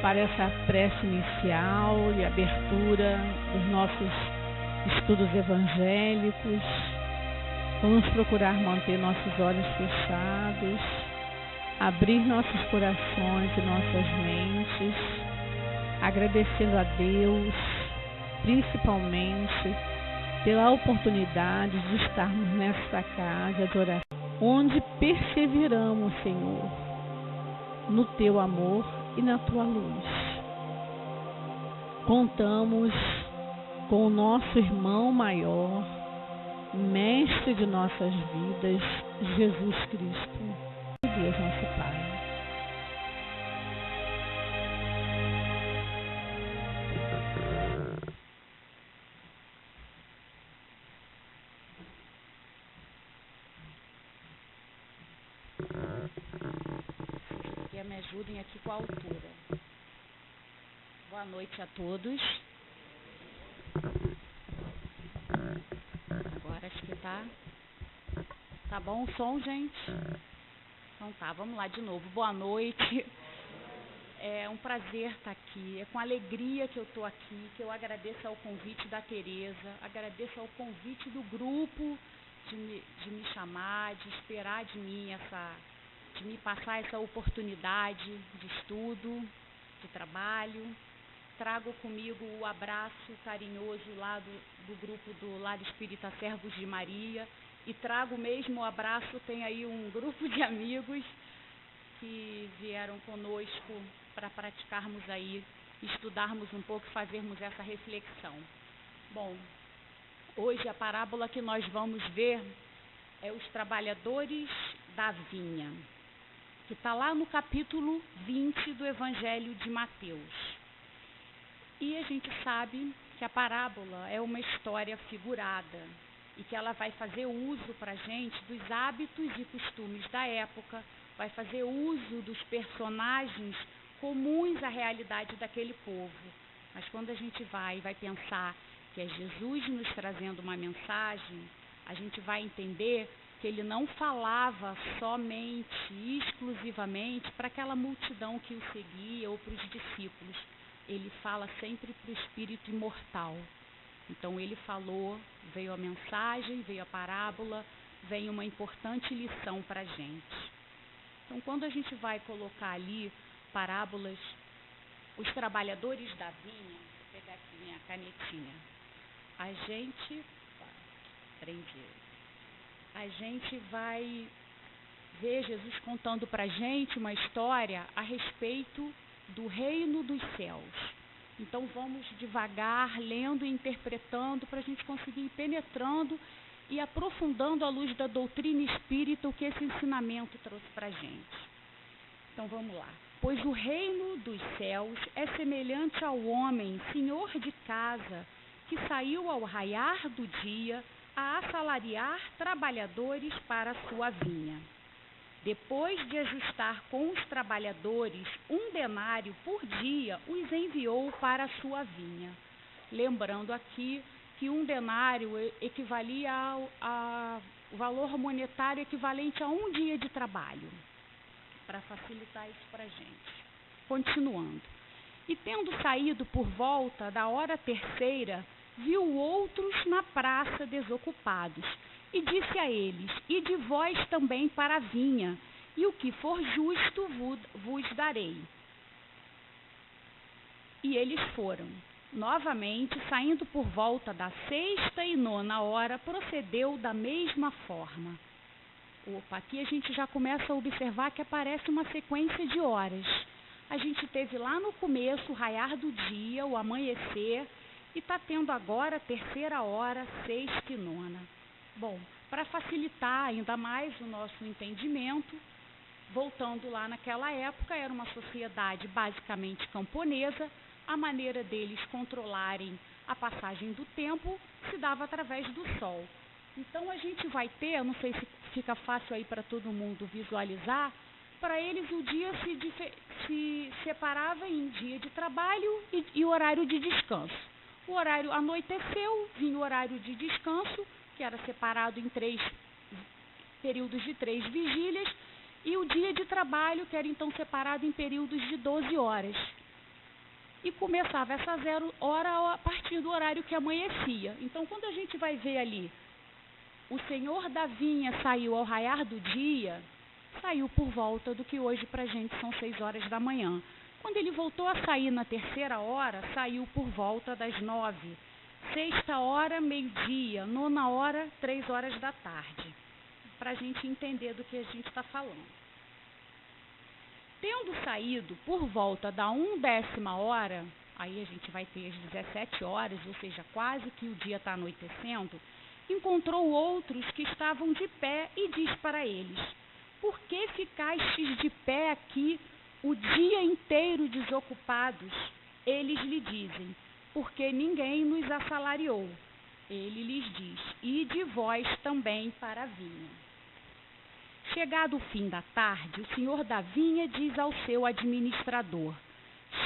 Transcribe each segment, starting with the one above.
para essa prece inicial e abertura dos nossos estudos evangélicos. Vamos procurar manter nossos olhos fechados, abrir nossos corações e nossas mentes, agradecendo a Deus, principalmente pela oportunidade de estarmos nesta casa de oração, onde perseveramos, Senhor, no Teu amor e na Tua luz. Contamos com o nosso irmão maior, mestre de nossas vidas, Jesus Cristo, Deus nosso Pai. Me ajudem aqui com a altura. Boa noite a todos. Agora acho que tá bom o som, gente? Então tá, vamos lá de novo. Boa noite. É um prazer estar aqui. É com alegria que eu estou aqui, que eu agradeço ao convite da Tereza, agradeço ao convite do grupo de me chamar, de esperar de mim de me passar essa oportunidade de estudo, de trabalho. Trago comigo o abraço carinhoso lá do grupo do Lar Espírita Servos de Maria, e trago mesmo o abraço, tem aí um grupo de amigos que vieram conosco para praticarmos aí, estudarmos um pouco e fazermos essa reflexão. Bom, hoje a parábola que nós vamos ver é os trabalhadores da vinha, que está lá no capítulo 20 do Evangelho de Mateus. E a gente sabe que a parábola é uma história figurada e que ela vai fazer uso para a gente dos hábitos e costumes da época, vai fazer uso dos personagens comuns à realidade daquele povo. Mas quando a gente vai pensar que é Jesus nos trazendo uma mensagem, a gente vai entender que ele não falava somente, exclusivamente para aquela multidão que o seguia ou para os discípulos. Ele fala sempre para o espírito imortal. Então ele falou, veio a mensagem, veio a parábola, veio uma importante lição para a gente. Então quando a gente vai colocar ali parábolas, os trabalhadores da vinha, vou pegar aqui minha canetinha, a gente vai ver Jesus contando para a gente uma história a respeito do reino dos céus. Então vamos devagar, lendo e interpretando, para a gente conseguir ir penetrando e aprofundando à luz da doutrina espírita o que esse ensinamento trouxe para a gente. Então vamos lá. Pois o reino dos céus é semelhante ao homem, senhor de casa, que saiu ao raiar do dia a assalariar trabalhadores para a sua vinha. Depois de ajustar com os trabalhadores 1 denário por dia, os enviou para a sua vinha. Lembrando aqui que 1 denário equivalia ao valor monetário equivalente a 1 dia de trabalho, para facilitar isso para a gente. Continuando. E tendo saído por volta da hora terceira, viu outros na praça desocupados, e disse a eles: ide vós também para a vinha, e o que for justo vos darei. E eles foram. Novamente, saindo por volta da 6ª e 9ª hora, procedeu da mesma forma. Aqui a gente já começa a observar que aparece uma sequência de horas. A gente teve lá no começo o raiar do dia, o amanhecer, e está tendo agora a 3ª hora, 6ª e 9ª. Bom, para facilitar ainda mais o nosso entendimento, voltando lá naquela época, era uma sociedade basicamente camponesa. A maneira deles controlarem a passagem do tempo se dava através do sol. Então a gente vai ter, não sei se fica fácil aí para todo mundo visualizar, para eles o dia se separava em dia de trabalho e horário de descanso. O horário anoiteceu, vinha o horário de descanso, que era separado em 3 períodos de 3 vigílias, e o dia de trabalho, que era então separado em períodos de 12 horas. e começava essa 0 hora a partir do horário que amanhecia. Então, quando a gente vai ver ali, o senhor da vinha saiu ao raiar do dia, saiu por volta do que hoje para a gente são 6 horas da manhã. Quando ele voltou a sair na 3ª hora, saiu por volta das 9. 6ª hora, meio-dia. 9ª hora, 3 horas da tarde. Para a gente entender do que a gente está falando. Tendo saído por volta da 1/10 hora, aí a gente vai ter as 17 horas, ou seja, quase que o dia está anoitecendo, encontrou outros que estavam de pé e diz para eles: por que ficastes de pé aqui o dia inteiro desocupados? Eles lhe dizem: porque ninguém nos assalariou. Ele lhes diz: ide vós também para a vinha. Chegado o fim da tarde, o senhor da vinha diz ao seu administrador: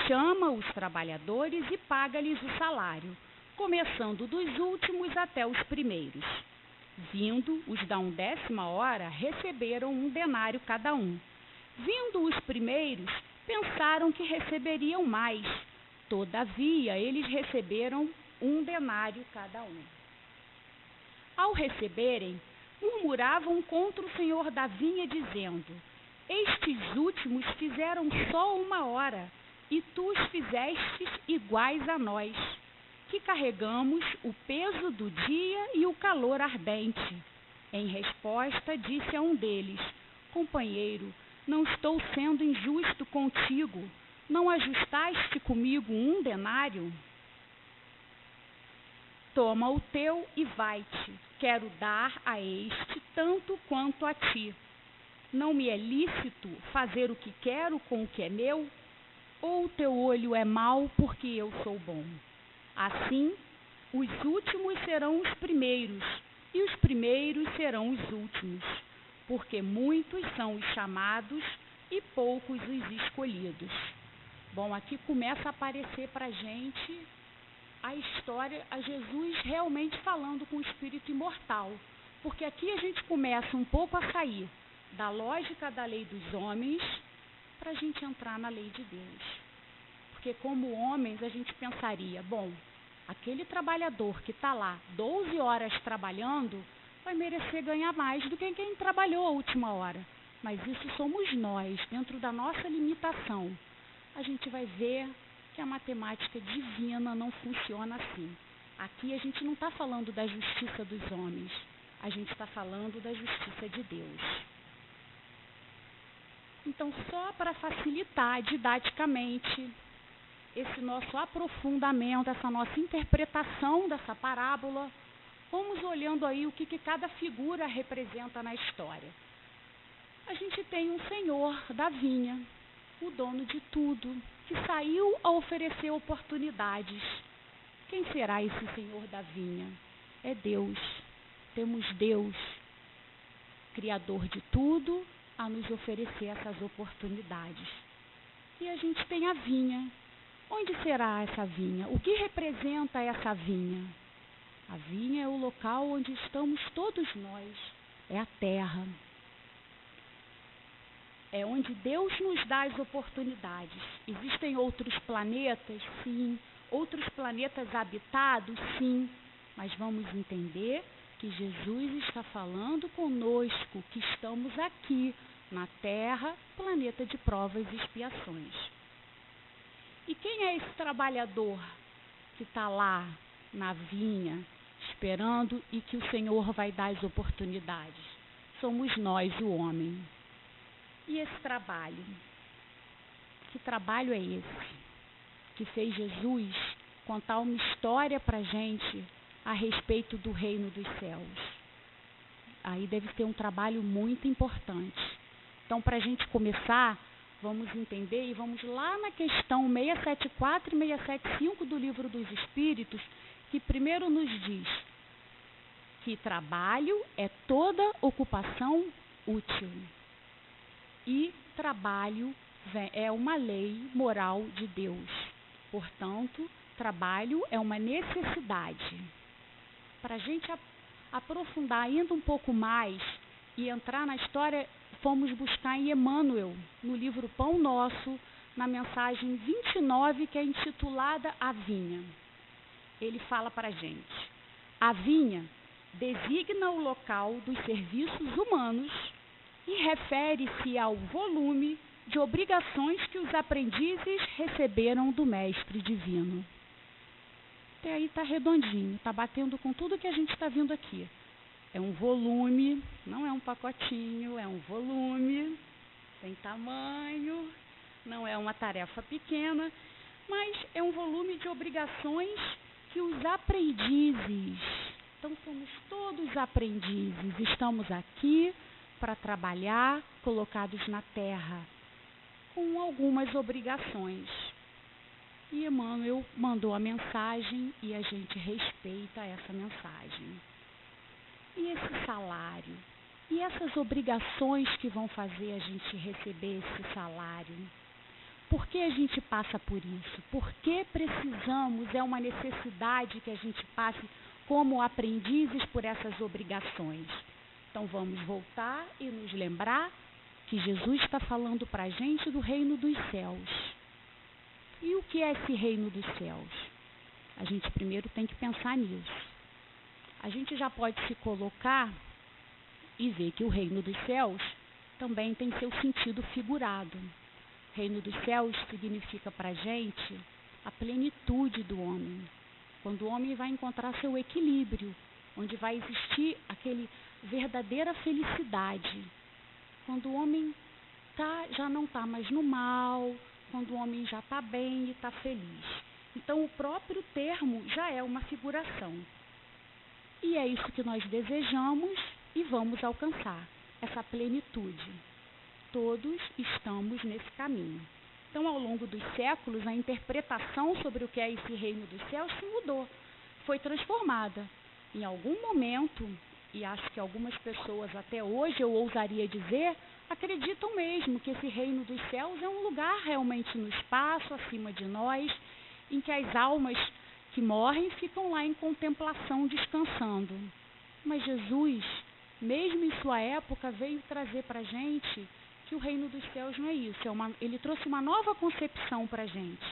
chama os trabalhadores e paga-lhes o salário, começando dos últimos até os primeiros. Vindo os da 1/10 hora, receberam 1 denário cada um. Vindo os primeiros, pensaram que receberiam mais. Todavia, eles receberam 1 denário cada um. Ao receberem, murmuravam contra o senhor da vinha, dizendo: estes últimos fizeram só 1 hora, e tu os fizestes iguais a nós, que carregamos o peso do dia e o calor ardente. Em resposta, disse a um deles: companheiro, não estou sendo injusto contigo. Não ajustaste comigo 1 denário? Toma o teu e vai-te. Quero dar a este tanto quanto a ti. Não me é lícito fazer o que quero com o que é meu? Ou o teu olho é mau porque eu sou bom? Assim, os últimos serão os primeiros, e os primeiros serão os últimos, porque muitos são os chamados e poucos os escolhidos. Bom, aqui começa a aparecer para a gente a história, a Jesus realmente falando com o espírito imortal. Porque aqui a gente começa um pouco a sair da lógica da lei dos homens para a gente entrar na lei de Deus. Porque como homens a gente pensaria, bom, aquele trabalhador que está lá 12 horas trabalhando vai merecer ganhar mais do que quem trabalhou a última hora. Mas isso somos nós, dentro da nossa limitação. A gente vai ver que a matemática divina não funciona assim. Aqui a gente não está falando da justiça dos homens, a gente está falando da justiça de Deus. Então, só para facilitar didaticamente esse nosso aprofundamento, essa nossa interpretação dessa parábola, vamos olhando aí o que cada figura representa na história. A gente tem um senhor da vinha, o dono de tudo, que saiu a oferecer oportunidades. Quem será esse senhor da vinha? É Deus. Temos Deus, Criador de tudo, a nos oferecer essas oportunidades. E a gente tem a vinha. Onde será essa vinha? O que representa essa vinha? A vinha é o local onde estamos todos nós, é a terra. É onde Deus nos dá as oportunidades. Existem outros planetas? Sim. Outros planetas habitados? Sim. Mas vamos entender que Jesus está falando conosco, que estamos aqui na Terra, planeta de provas e expiações. E quem é esse trabalhador que está lá na vinha, esperando e que o Senhor vai dar as oportunidades? Somos nós, o homem. E esse trabalho? Que trabalho é esse? Que fez Jesus contar uma história para a gente a respeito do reino dos céus. Aí deve ter um trabalho muito importante. Então, para a gente começar, vamos entender e vamos lá na questão 674 e 675 do Livro dos Espíritos, que primeiro nos diz que trabalho é toda ocupação útil. E trabalho é uma lei moral de Deus. Portanto, trabalho é uma necessidade. Para a gente aprofundar ainda um pouco mais e entrar na história, fomos buscar em Emmanuel, no livro Pão Nosso, na mensagem 29, que é intitulada A Vinha. Ele fala para a gente: a vinha designa o local dos serviços humanos e refere-se ao volume de obrigações que os aprendizes receberam do Mestre Divino. Até aí está redondinho, está batendo com tudo que a gente está vendo aqui. É um volume, não é um pacotinho, é um volume, tem tamanho, não é uma tarefa pequena, mas é um volume de obrigações que os aprendizes, então somos todos aprendizes, estamos aqui para trabalhar, colocados na terra, com algumas obrigações. E Emmanuel mandou a mensagem e a gente respeita essa mensagem. E esse salário? E essas obrigações que vão fazer a gente receber esse salário? Por que a gente passa por isso? Por que precisamos, é uma necessidade que a gente passe como aprendizes por essas obrigações? Então vamos voltar e nos lembrar que Jesus está falando para a gente do reino dos céus. E o que é esse reino dos céus? A gente primeiro tem que pensar nisso. A gente já pode se colocar e ver que o reino dos céus também tem seu sentido figurado. Reino dos céus significa para a gente a plenitude do homem. Quando o homem vai encontrar seu equilíbrio, onde vai existir aquele verdadeira felicidade. Quando o homem já não está mais no mal, quando o homem já está bem e está feliz. Então o próprio termo já é uma figuração. E é isso que nós desejamos e vamos alcançar, essa plenitude. Todos estamos nesse caminho. Então, ao longo dos séculos, a interpretação sobre o que é esse reino dos céus se mudou, foi transformada. Em algum momento, e acho que algumas pessoas até hoje, eu ousaria dizer, acreditam mesmo que esse reino dos céus é um lugar realmente no espaço, acima de nós, em que as almas que morrem ficam lá em contemplação, descansando. Mas Jesus, mesmo em sua época, veio trazer para a gente que o reino dos céus não é isso. Ele trouxe uma nova concepção para a gente,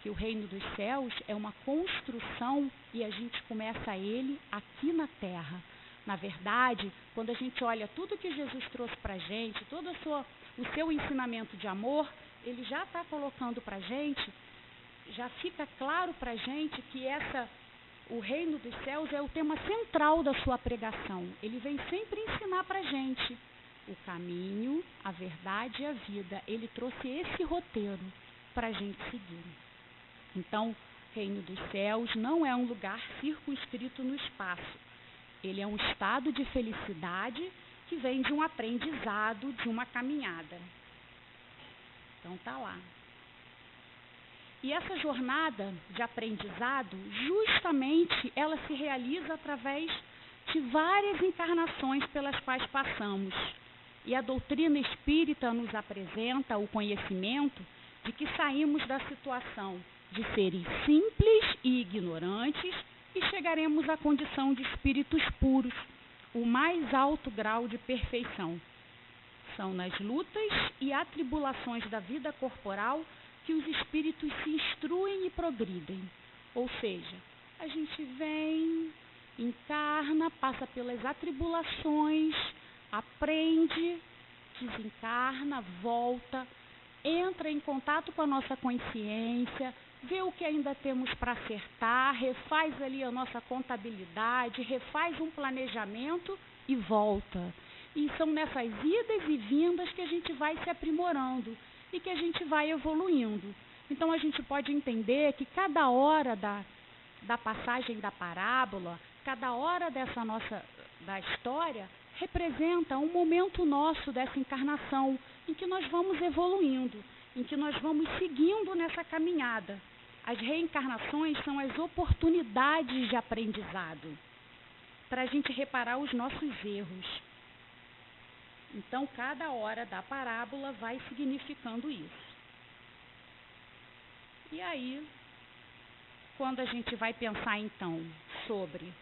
que o reino dos céus é uma construção e a gente começa ele aqui na terra. Na verdade, quando a gente olha tudo que Jesus trouxe para a gente, todo o seu ensinamento de amor, ele já está colocando para a gente, já fica claro para a gente que o reino dos céus é o tema central da sua pregação. Ele vem sempre ensinar para a gente o caminho, a verdade e a vida. Ele trouxe esse roteiro para a gente seguir. Então, reino dos céus não é um lugar circunscrito no espaço. Ele é um estado de felicidade que vem de um aprendizado, de uma caminhada. Então, está lá. E essa jornada de aprendizado, justamente, ela se realiza através de várias encarnações pelas quais passamos. E a doutrina espírita nos apresenta o conhecimento de que saímos da situação de seres simples e ignorantes e chegaremos à condição de espíritos puros, o mais alto grau de perfeição. São nas lutas e atribulações da vida corporal que os espíritos se instruem e progridem. Ou seja, a gente vem, encarna, passa pelas atribulações, aprende, desencarna, volta, entra em contato com a nossa consciência, vê o que ainda temos para acertar, refaz ali a nossa contabilidade, refaz um planejamento e volta. E são nessas idas e vindas que a gente vai se aprimorando e que a gente vai evoluindo. Então a gente pode entender que cada hora da passagem da parábola, cada hora da história, representa um momento nosso dessa encarnação, em que nós vamos evoluindo, em que nós vamos seguindo nessa caminhada. As reencarnações são as oportunidades de aprendizado, para a gente reparar os nossos erros. Então, cada hora da parábola vai significando isso. E aí, quando a gente vai pensar, então, sobre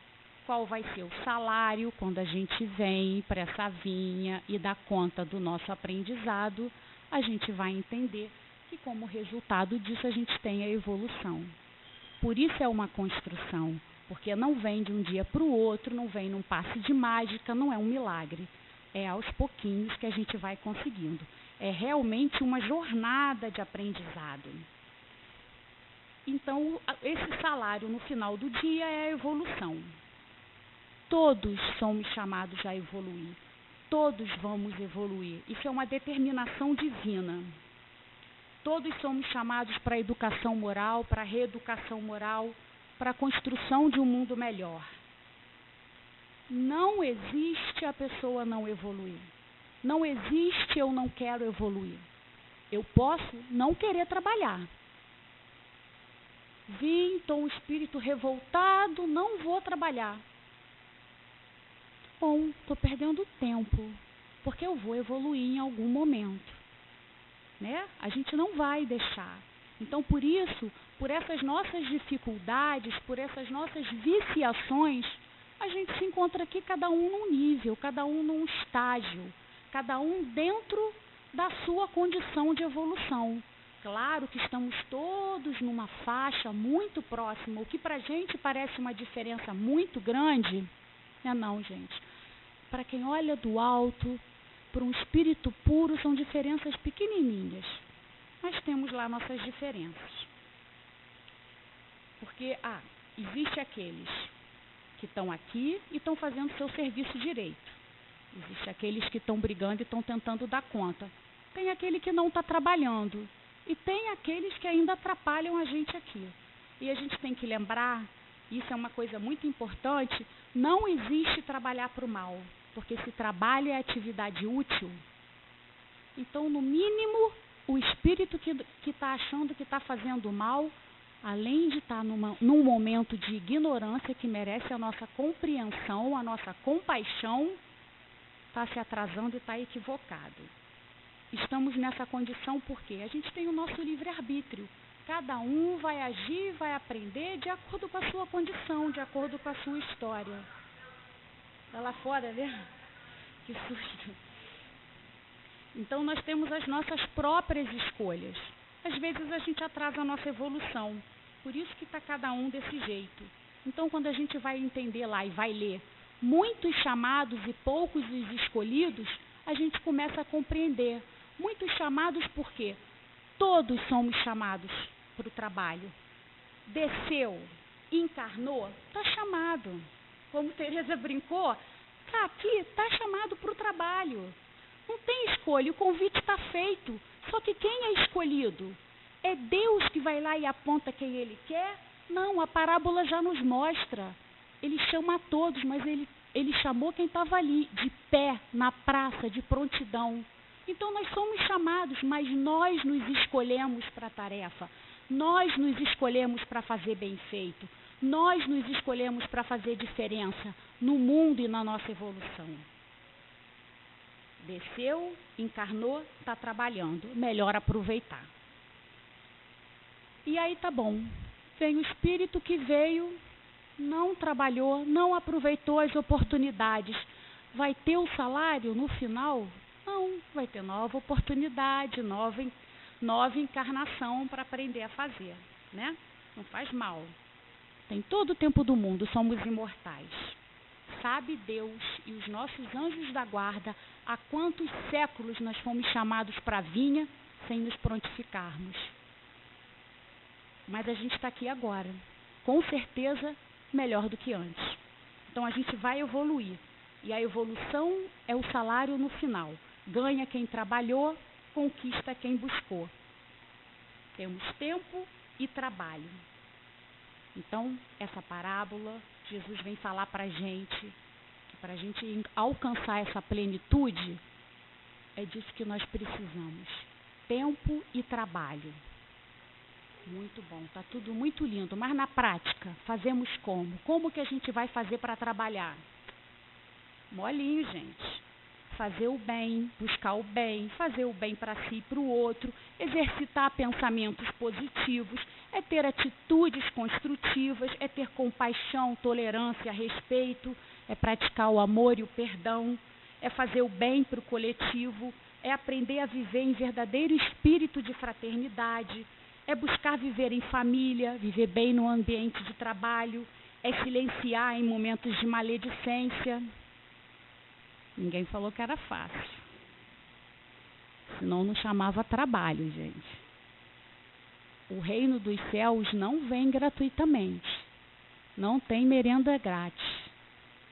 qual vai ser o salário quando a gente vem para essa vinha e dá conta do nosso aprendizado, a gente vai entender que como resultado disso a gente tem a evolução. Por isso é uma construção, porque não vem de um dia para o outro, não vem num passe de mágica, não é um milagre. É aos pouquinhos que a gente vai conseguindo. É realmente uma jornada de aprendizado. Então, esse salário no final do dia é a evolução. Todos somos chamados a evoluir. Todos vamos evoluir. Isso é uma determinação divina. Todos somos chamados para a educação moral, para a reeducação moral, para a construção de um mundo melhor. Não existe a pessoa não evoluir. Não existe eu não quero evoluir. Eu posso não querer trabalhar. Vim, estou um espírito revoltado, não vou trabalhar. Bom, estou perdendo tempo, porque eu vou evoluir em algum momento. Né? A gente não vai deixar. Então, por isso, por essas nossas dificuldades, por essas nossas viciações, a gente se encontra aqui cada um num nível, cada um num estágio, cada um dentro da sua condição de evolução. Claro que estamos todos numa faixa muito próxima, o que para a gente parece uma diferença muito grande, não, gente. Para quem olha do alto, para um espírito puro, são diferenças pequenininhas. Mas temos lá nossas diferenças. Porque, existe aqueles que estão aqui e estão fazendo seu serviço direito. Existe aqueles que estão brigando e estão tentando dar conta. Tem aquele que não está trabalhando. E tem aqueles que ainda atrapalham a gente aqui. E a gente tem que lembrar, isso é uma coisa muito importante, não existe trabalhar para o mal. Porque se trabalho é atividade útil, então, no mínimo, o espírito que está achando que está fazendo mal, além de estar num momento de ignorância que merece a nossa compreensão, a nossa compaixão, está se atrasando e está equivocado. Estamos nessa condição porque a gente tem o nosso livre-arbítrio. Cada um vai agir, vai aprender de acordo com a sua condição, de acordo com a sua história. Está lá fora, né? Que susto. Então, nós temos as nossas próprias escolhas. Às vezes, a gente atrasa a nossa evolução. Por isso que está cada um desse jeito. Então, quando a gente vai entender lá e vai ler muitos chamados e poucos os escolhidos, a gente começa a compreender. Muitos chamados porque todos somos chamados para o trabalho. Desceu, encarnou, está chamado. Como Teresa brincou, está aqui, está chamado para o trabalho. Não tem escolha, o convite está feito. Só que quem é escolhido? É Deus que vai lá e aponta quem Ele quer? Não, a parábola já nos mostra. Ele chama a todos, mas ele chamou quem estava ali, de pé, na praça, de prontidão. Então nós somos chamados, mas nós nos escolhemos para a tarefa. Nós nos escolhemos para fazer bem feito. Nós nos escolhemos para fazer diferença no mundo e na nossa evolução. Desceu, encarnou, está trabalhando. Melhor aproveitar. E aí tá bom. Vem o espírito que veio, não trabalhou, não aproveitou as oportunidades. Vai ter o salário no final? Não, vai ter nova oportunidade, nova encarnação para aprender a fazer, né? Não faz mal. Tem todo o tempo do mundo, somos imortais. Sabe Deus e os nossos anjos da guarda há quantos séculos nós fomos chamados para a vinha sem nos prontificarmos. Mas a gente está aqui agora, com certeza melhor do que antes. Então a gente vai evoluir. E a evolução é o salário no final. Ganha quem trabalhou, conquista quem buscou. Temos tempo e trabalho. Então, essa parábola, Jesus vem falar para a gente, que para a gente alcançar essa plenitude, é disso que nós precisamos. Tempo e trabalho. Muito bom, está tudo muito lindo, mas na prática, fazemos como? Como que a gente vai fazer para trabalhar? Molinho, gente. Fazer o bem, buscar o bem, fazer o bem para si e para o outro, exercitar pensamentos positivos, é ter atitudes construtivas, é ter compaixão, tolerância, respeito, é praticar o amor e o perdão, é fazer o bem para o coletivo, é aprender a viver em verdadeiro espírito de fraternidade, é buscar viver em família, viver bem no ambiente de trabalho, é silenciar em momentos de maledicência. Ninguém falou que era fácil. Senão não chamava trabalho, gente. O reino dos céus não vem gratuitamente. Não tem merenda grátis.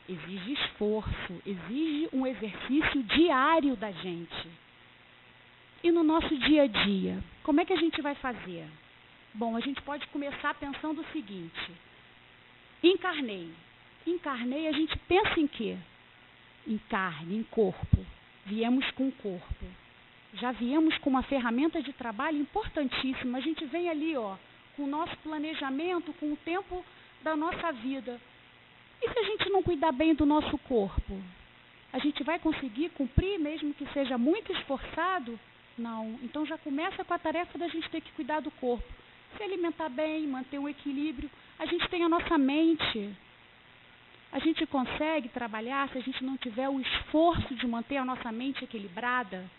Exige esforço, exige um exercício diário da gente. E no nosso dia a dia, como é que a gente vai fazer? Bom, a gente pode começar pensando o seguinte: encarnei. Encarnei, a gente pensa em quê? Em carne, em corpo. Viemos com o corpo. Já viemos com uma ferramenta de trabalho importantíssima. A gente vem ali, ó, com o nosso planejamento, com o tempo da nossa vida. E se a gente não cuidar bem do nosso corpo? A gente vai conseguir cumprir, mesmo que seja muito esforçado? Não. Então já começa com a tarefa da gente ter que cuidar do corpo. Se alimentar bem, manter um equilíbrio. A gente tem a nossa mente. A gente consegue trabalhar se a gente não tiver o esforço de manter a nossa mente equilibrada,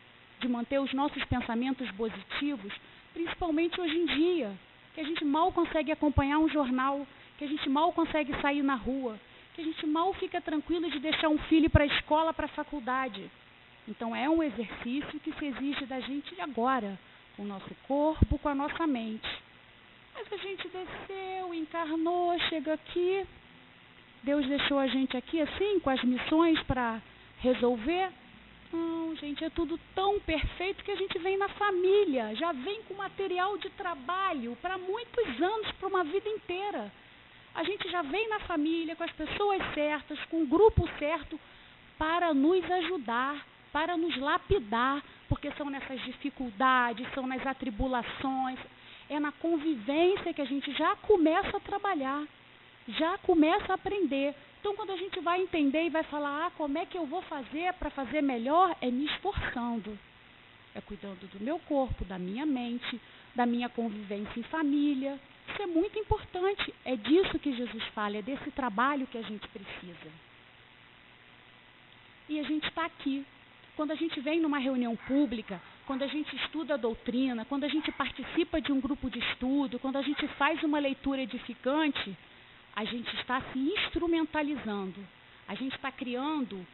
de manter os nossos pensamentos positivos, principalmente hoje em dia, que a gente mal consegue acompanhar um jornal, que a gente mal consegue sair na rua, que a gente mal fica tranquilo de deixar um filho para a escola, para a faculdade. Então é um exercício que se exige da gente agora, com o nosso corpo, com a nossa mente. Mas a gente desceu, encarnou, chega aqui, Deus deixou a gente aqui assim, com as missões para resolver? Não, gente, é tudo tão perfeito que a gente vem na família, já vem com material de trabalho para muitos anos, para uma vida inteira. A gente já vem na família, com as pessoas certas, com o grupo certo, para nos ajudar, para nos lapidar, porque são nessas dificuldades, são nas atribulações, é na convivência que a gente já começa a trabalhar, já começa a aprender. Então, quando a gente vai entender e vai falar, como é que eu vou fazer para fazer melhor? É me esforçando, é cuidando do meu corpo, da minha mente, da minha convivência em família. Isso é muito importante, é disso que Jesus fala, é desse trabalho que a gente precisa. E a gente está aqui. Quando a gente vem numa reunião pública, quando a gente estuda a doutrina, quando a gente participa de um grupo de estudo, quando a gente faz uma leitura edificante, a gente está se instrumentalizando. A gente está criando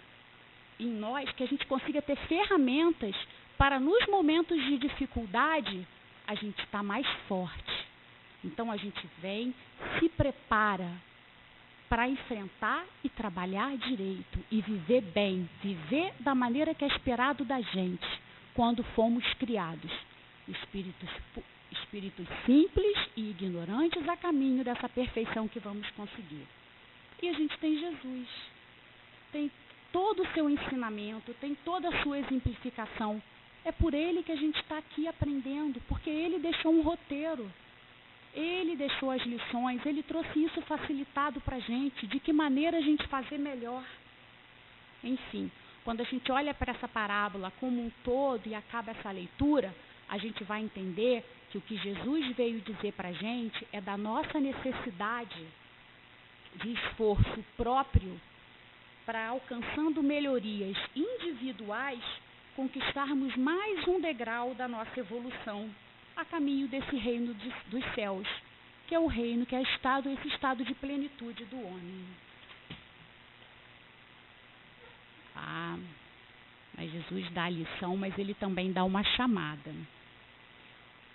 em nós que a gente consiga ter ferramentas para, nos momentos de dificuldade, a gente estar mais forte. Então, a gente vem, se prepara para enfrentar e trabalhar direito e viver bem, viver da maneira que é esperado da gente quando fomos criados. Espíritos simples e ignorantes a caminho dessa perfeição que vamos conseguir. E a gente tem Jesus, tem todo o seu ensinamento, tem toda a sua exemplificação. É por ele que a gente está aqui aprendendo, porque ele deixou um roteiro. Ele deixou as lições, ele trouxe isso facilitado para a gente, de que maneira a gente fazer melhor. Enfim, quando a gente olha para essa parábola como um todo e acaba essa leitura, a gente vai entender que o que Jesus veio dizer para a gente é da nossa necessidade de esforço próprio para, alcançando melhorias individuais, conquistarmos mais um degrau da nossa evolução a caminho desse reino dos céus, que é o reino, que é esse estado de plenitude do homem. Mas Jesus dá a lição, mas ele também dá uma chamada.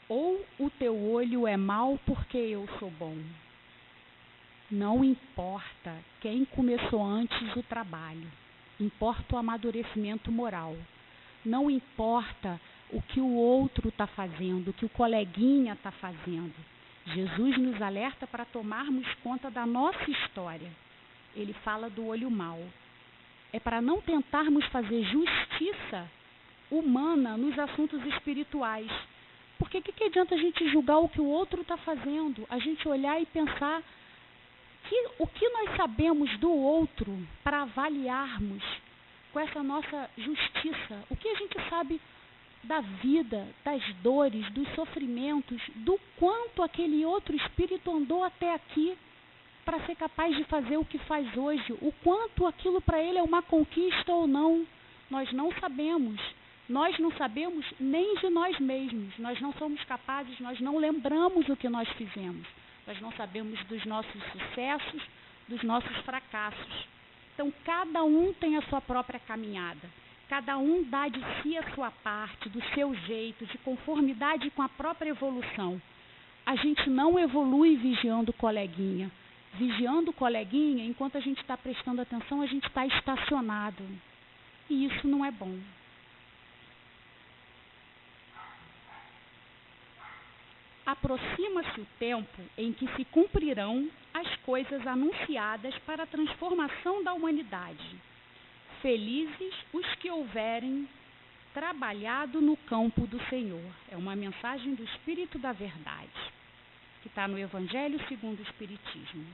Ou o teu olho é mau porque eu sou bom. Não importa quem começou antes o trabalho, importa o amadurecimento moral. Não importa o que o outro está fazendo, o que o coleguinha está fazendo. Jesus nos alerta para tomarmos conta da nossa história. Ele fala do olho mau. É para não tentarmos fazer justiça humana nos assuntos espirituais. Porque o que adianta a gente julgar o que o outro está fazendo? A gente olhar e pensar o que nós sabemos do outro para avaliarmos com essa nossa justiça. O que a gente sabe da vida, das dores, dos sofrimentos, do quanto aquele outro espírito andou até aqui para ser capaz de fazer o que faz hoje, o quanto aquilo para ele é uma conquista ou não, nós não sabemos. Nós não sabemos nem de nós mesmos, nós não somos capazes, nós não lembramos o que nós fizemos, nós não sabemos dos nossos sucessos, dos nossos fracassos. Então, cada um tem a sua própria caminhada, cada um dá de si a sua parte, do seu jeito, de conformidade com a própria evolução. A gente não evolui vigiando o coleguinha. Vigiando o coleguinha, enquanto a gente está prestando atenção, a gente está estacionado. E isso não é bom. Aproxima-se o tempo em que se cumprirão as coisas anunciadas para a transformação da humanidade. Felizes os que houverem trabalhado no campo do Senhor. É uma mensagem do Espírito da Verdade, que está no Evangelho segundo o Espiritismo.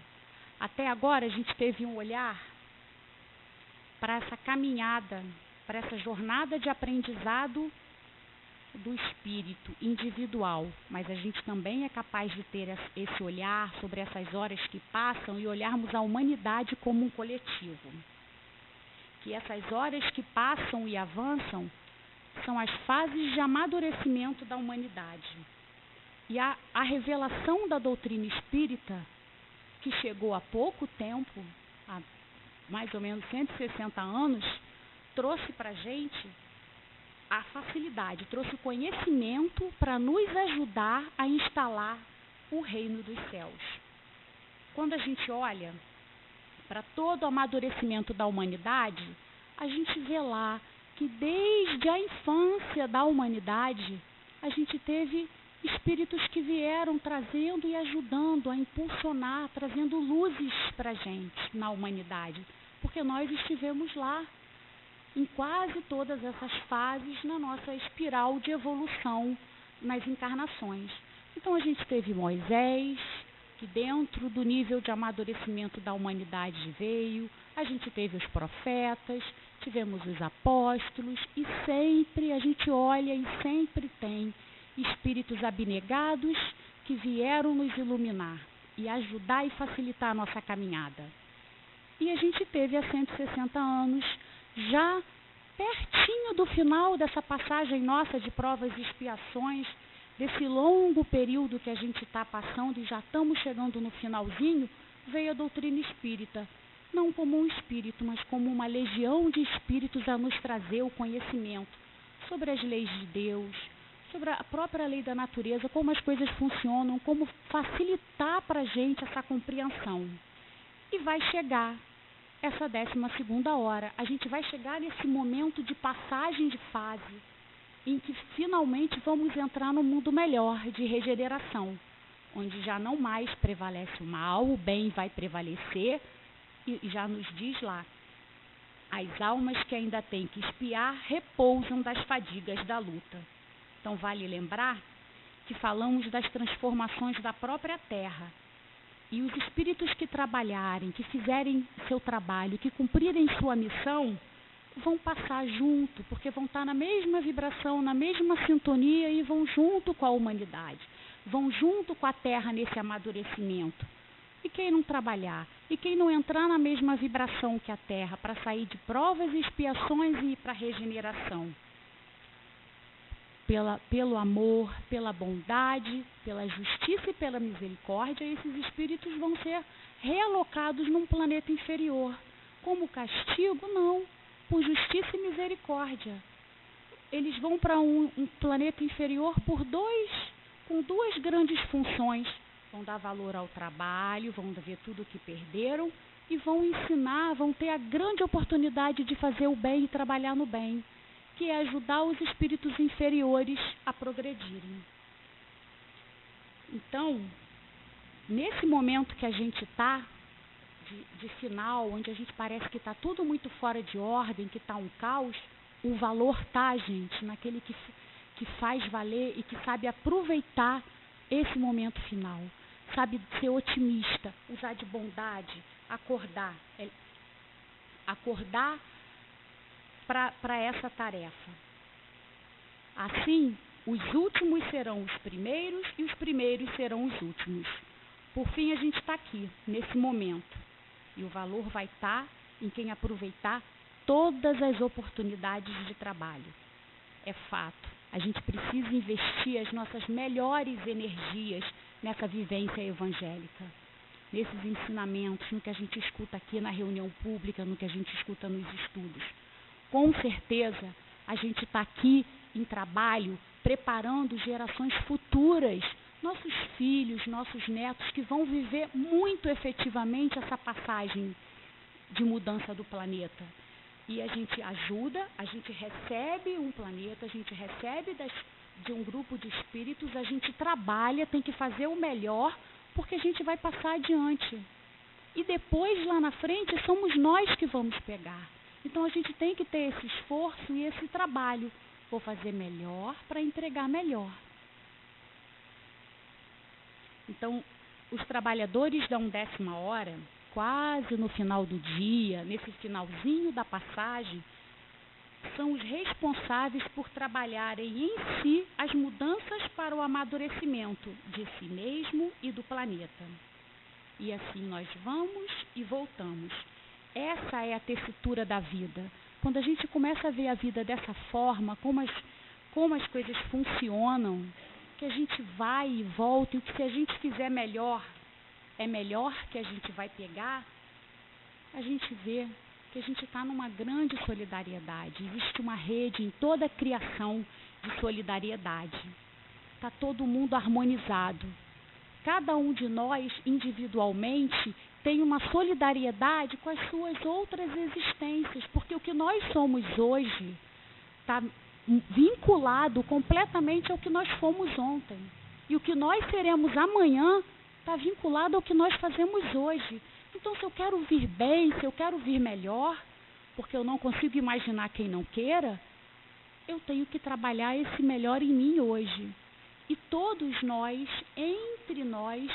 Até agora a gente teve um olhar para essa caminhada, para essa jornada de aprendizado do espírito individual, mas a gente também é capaz de ter esse olhar sobre essas horas que passam e olharmos a humanidade como um coletivo. Que essas horas que passam e avançam são as fases de amadurecimento da humanidade. E a revelação da doutrina espírita, que chegou há pouco tempo, há mais ou menos 160 anos, trouxe para a gente a facilidade, trouxe o conhecimento para nos ajudar a instalar o reino dos céus. Quando a gente olha para todo o amadurecimento da humanidade, a gente vê lá que desde a infância da humanidade, a gente teve espíritos que vieram trazendo e ajudando a impulsionar, trazendo luzes para a gente na humanidade, porque nós estivemos lá em quase todas essas fases na nossa espiral de evolução nas encarnações. Então a gente teve Moisés, que dentro do nível de amadurecimento da humanidade veio, a gente teve os profetas, tivemos os apóstolos, e sempre a gente olha e sempre tem espíritos abnegados que vieram nos iluminar e ajudar e facilitar a nossa caminhada. E a gente teve há 160 anos, já pertinho do final dessa passagem nossa de provas e expiações, desse longo período que a gente está passando e já estamos chegando no finalzinho, veio a doutrina espírita. Não como um espírito, mas como uma legião de espíritos a nos trazer o conhecimento sobre as leis de Deus, sobre a própria lei da natureza, como as coisas funcionam, como facilitar para a gente essa compreensão. E vai chegar essa 12ª hora. A gente vai chegar nesse momento de passagem de fase, em que finalmente vamos entrar no mundo melhor, de regeneração, onde já não mais prevalece o mal, o bem vai prevalecer, e já nos diz lá, as almas que ainda têm que expiar repousam das fadigas da luta. Então vale lembrar que falamos das transformações da própria Terra. E os espíritos que trabalharem, que fizerem seu trabalho, que cumprirem sua missão, vão passar junto, porque vão estar na mesma vibração, na mesma sintonia e vão junto com a humanidade, vão junto com a Terra nesse amadurecimento. E quem não trabalhar? E quem não entrar na mesma vibração que a Terra para sair de provas e expiações e ir para a regeneração? Pelo amor, pela bondade, pela justiça e pela misericórdia, esses espíritos vão ser realocados num planeta inferior. Como castigo? Não, por justiça e misericórdia. Eles vão para um planeta inferior com duas grandes funções. Vão dar valor ao trabalho, vão ver tudo o que perderam e vão ensinar, vão ter a grande oportunidade de fazer o bem e trabalhar no bem, que é ajudar os espíritos inferiores a progredirem. Então, nesse momento que a gente está, de final, onde a gente parece que está tudo muito fora de ordem, que está um caos, o valor está, gente, naquele que faz valer e que sabe aproveitar esse momento final, sabe ser otimista, usar de bondade, acordar para essa tarefa. Assim, os últimos serão os primeiros e os primeiros serão os últimos. Por fim, a gente está aqui, nesse momento. E o valor vai estar em quem aproveitar todas as oportunidades de trabalho. é fato. A gente precisa investir as nossas melhores energias nessa vivência evangélica, nesses ensinamentos, no que a gente escuta aqui na reunião pública, no que a gente escuta nos estudos. Com certeza, a gente está aqui em trabalho, preparando gerações futuras, nossos filhos, nossos netos, que vão viver muito efetivamente essa passagem de mudança do planeta. E a gente ajuda, a gente recebe um planeta, a gente recebe de um grupo de espíritos, a gente trabalha, tem que fazer o melhor, porque a gente vai passar adiante. E depois, lá na frente, somos nós que vamos pegar. Então a gente tem que ter esse esforço e esse trabalho. Vou fazer melhor para entregar melhor. Então, os trabalhadores da 11ª hora, quase no final do dia, nesse finalzinho da passagem, são os responsáveis por trabalharem em si as mudanças para o amadurecimento de si mesmo e do planeta. E assim nós vamos e voltamos. Essa é a tessitura da vida. Quando a gente começa a ver a vida dessa forma, como as coisas funcionam, que a gente vai e volta, e que se a gente fizer melhor, é melhor que a gente vai pegar, a gente vê que a gente está numa grande solidariedade. Existe uma rede em toda a criação de solidariedade. Está todo mundo harmonizado. Cada um de nós, individualmente, tem uma solidariedade com as suas outras existências, porque o que nós somos hoje está vinculado completamente ao que nós fomos ontem. E o que nós seremos amanhã está vinculado ao que nós fazemos hoje. Então, se eu quero vir bem, se eu quero vir melhor, porque eu não consigo imaginar quem não queira, eu tenho que trabalhar esse melhor em mim hoje. E todos nós, entre nós,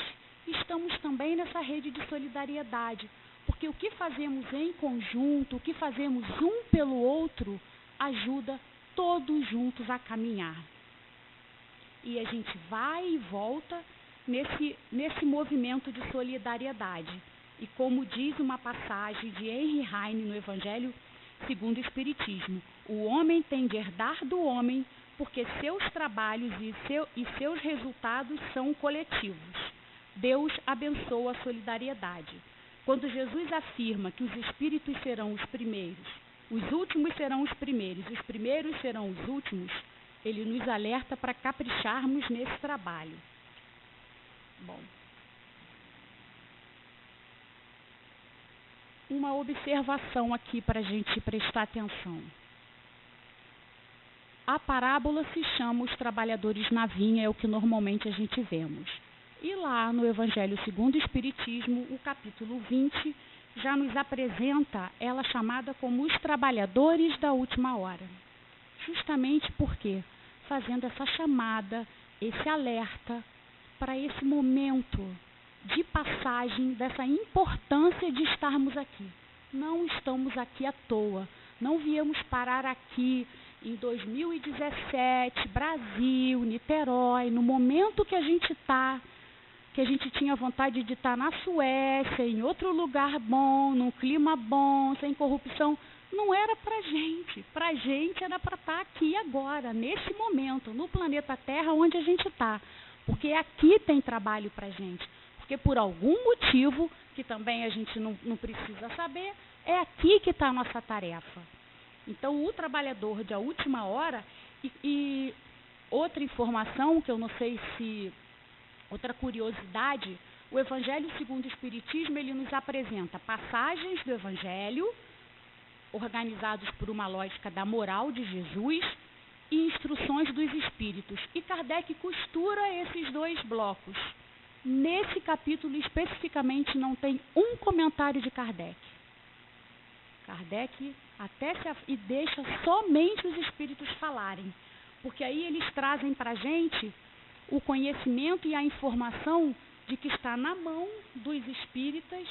estamos também nessa rede de solidariedade, porque o que fazemos em conjunto, o que fazemos um pelo outro, ajuda todos juntos a caminhar. E a gente vai e volta nesse movimento de solidariedade. E como diz uma passagem de Henry Heine no Evangelho segundo o Espiritismo, o homem tem de herdar do homem, porque seus trabalhos e seus resultados são coletivos. Deus abençoa a solidariedade. Quando Jesus afirma que os espíritos serão os primeiros, os últimos serão os primeiros serão os últimos, ele nos alerta para capricharmos nesse trabalho. Bom, uma observação aqui para a gente prestar atenção. A parábola se chama Os Trabalhadores na Vinha, é o que normalmente a gente vemos. E lá no Evangelho segundo o Espiritismo, o capítulo 20, já nos apresenta ela chamada como Os Trabalhadores da Última Hora. Justamente porque, fazendo essa chamada, esse alerta para esse momento de passagem, dessa importância de estarmos aqui. Não estamos aqui à toa, não viemos parar aqui em 2017, Brasil, Niterói, no momento que a gente está, que a gente tinha vontade de estar na Suécia, em outro lugar bom, num clima bom, sem corrupção. Não era para gente era para estar aqui agora, nesse momento, no planeta Terra, onde a gente está. Porque aqui tem trabalho para gente. Porque por algum motivo, que também a gente não precisa saber, é aqui que está a nossa tarefa. Então, o trabalhador de a última hora, e outra informação, que eu não sei se, outra curiosidade, o Evangelho segundo o Espiritismo, ele nos apresenta passagens do Evangelho, organizados por uma lógica da moral de Jesus, e instruções dos Espíritos. E Kardec costura esses dois blocos. Nesse capítulo, especificamente, não tem um comentário de Kardec. Kardec e deixa somente os Espíritos falarem, porque aí eles trazem para a gente o conhecimento e a informação de que está na mão dos Espíritas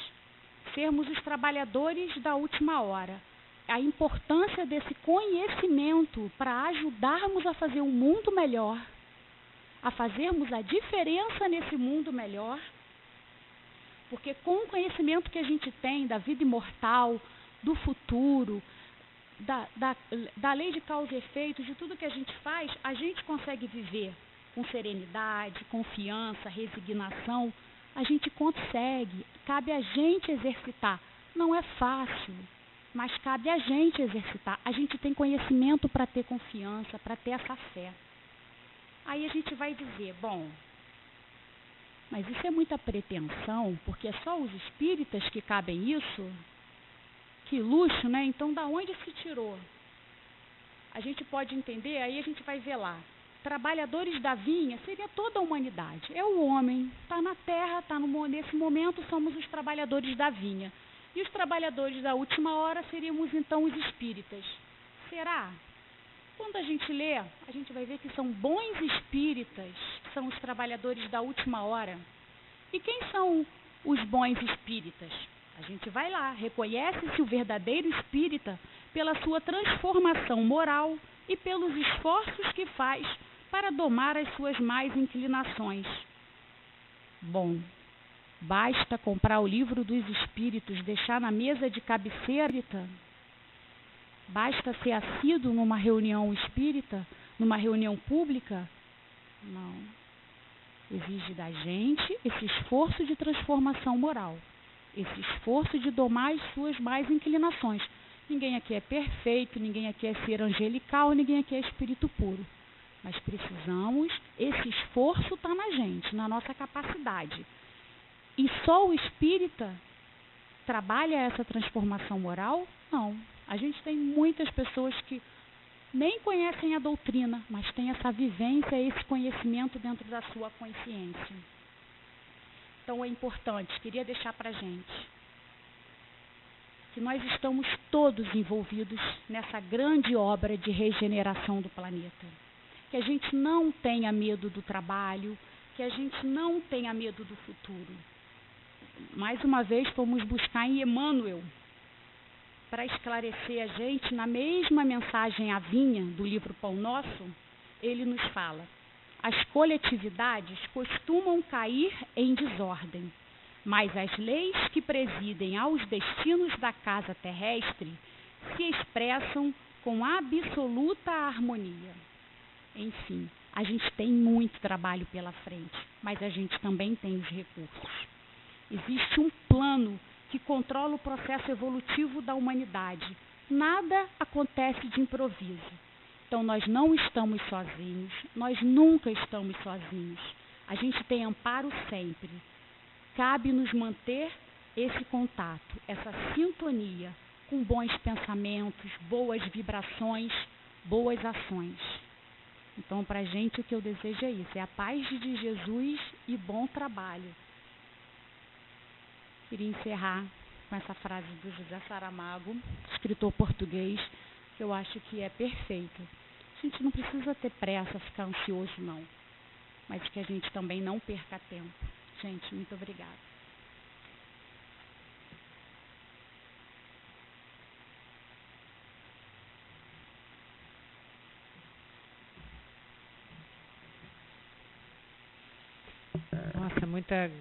sermos os trabalhadores da última hora. A importância desse conhecimento para ajudarmos a fazer um mundo melhor, a fazermos a diferença nesse mundo melhor, porque com o conhecimento que a gente tem da vida imortal, do futuro, da lei de causa e efeito, de tudo que a gente faz, a gente consegue viver com serenidade, confiança, resignação. A gente consegue, cabe a gente exercitar. Não é fácil, mas cabe a gente exercitar. A gente tem conhecimento para ter confiança, para ter essa fé. Aí a gente vai dizer, bom, mas isso é muita pretensão, porque é só os espíritas que cabem isso? Que luxo, né? Então, da onde se tirou? A gente pode entender, aí a gente vai ver lá. Trabalhadores da vinha seria toda a humanidade. É o homem, está na terra, nesse momento somos os trabalhadores da vinha. E os trabalhadores da última hora seríamos então os espíritas. Será? Quando a gente lê, a gente vai ver que são bons espíritas, que são os trabalhadores da última hora. E quem são os bons espíritas? A gente vai lá, reconhece-se o verdadeiro espírita pela sua transformação moral e pelos esforços que faz para domar as suas más inclinações. Bom, basta comprar o livro dos espíritos, deixar na mesa de cabeceira? Basta ser assíduo numa reunião espírita, numa reunião pública? Não. Exige da gente esse esforço de transformação moral, esse esforço de domar as suas más inclinações. Ninguém aqui é perfeito, ninguém aqui é ser angelical, ninguém aqui é espírito puro. Mas precisamos, esse esforço está na gente, na nossa capacidade. E só o espírita trabalha essa transformação moral? Não. A gente tem muitas pessoas que nem conhecem a doutrina, mas têm essa vivência, esse conhecimento dentro da sua consciência. Então é importante, queria deixar para a gente, que nós estamos todos envolvidos nessa grande obra de regeneração do planeta. Que a gente não tenha medo do trabalho, que a gente não tenha medo do futuro. Mais uma vez, fomos buscar em Emmanuel, para esclarecer a gente, na mesma mensagem à vinha do livro Pão Nosso, ele nos fala: as coletividades costumam cair em desordem, mas as leis que presidem aos destinos da casa terrestre se expressam com absoluta harmonia. Enfim, a gente tem muito trabalho pela frente, mas a gente também tem os recursos. Existe um plano que controla o processo evolutivo da humanidade. Nada acontece de improviso. Então, nós não estamos sozinhos, nós nunca estamos sozinhos. A gente tem amparo sempre. Cabe nos manter esse contato, essa sintonia com bons pensamentos, boas vibrações, boas ações. Então, para a gente, o que eu desejo é isso, é a paz de Jesus e bom trabalho. Queria encerrar com essa frase do José Saramago, escritor português, que eu acho que é perfeito. A gente não precisa ter pressa, ficar ansioso, não. Mas que a gente também não perca tempo. Gente, muito obrigada. Nossa, muita